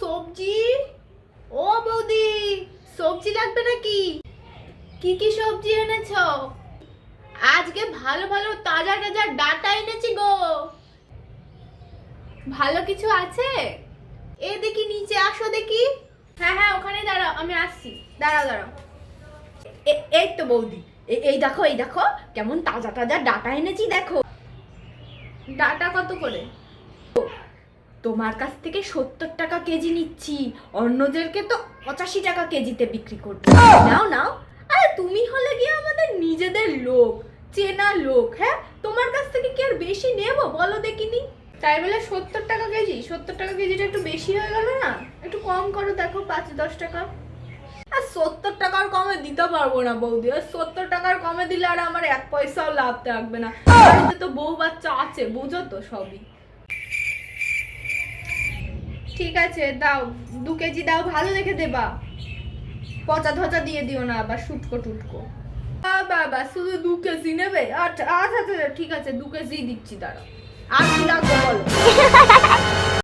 সবজি। ও বৌদি, সবজি লাগবে নাকি? কি কি সবজি এনেছো? আজকে ভালো ভালো তাজা তাজা ডাটা এনেছি গো। ভালো কিছু আছে? এ দেখি নিচে আসো দেখি। হ্যাঁ হ্যাঁ, ওখানে দাঁড়াও, আমি আসছি। দাঁড়াও দাঁড়াও। এই তো বৌদি, এই দেখো, এই দেখো কেমন তাজা তাজা ডাটা এনেছি, দেখো। ডাটা কত করে? তোমার কাছ থেকে 70 টাকা কেজি নিচ্ছি, অন্যদেরকে তো 85 টাকা কেজিতে বিক্রি করছি। নাও নাও। আরে তুমি হলে গিয়ে আমাদের নিজেদের লোক, চেনা লোক। হ্যাঁ, তোমার কাছ থেকে কি আর বেশি নেব বলো দেখিনি? তাই বলে 70 টাকা কেজি? 70 টাকা কেজিটা একটু বেশি হয়ে গেল না? একটু কম করো, দেখো 5-10 টাকা। আর 70 টাকার কমে দিতে পারবো না বৌদি। আর 70 টাকার কমে দিলে আর আমার 1 পয়সাও লাভ থাকবে না। বাড়িতে তো বউ বাচ্চা আছে, বুঝো তো সবই। ঠিক আছে দাও, 2 কেজি দাও, ভালো দেখে দেবা। পচা ধচা দিয়ে দিও না আবার, শুটকো টুটকো। বাবা, শুধু 2 কেজি নেবে? আচ্ছা আচ্ছা আচ্ছা, ঠিক আছে 2 কেজি দিচ্ছি, দাঁড়াও। আর কি লাগবে বলো।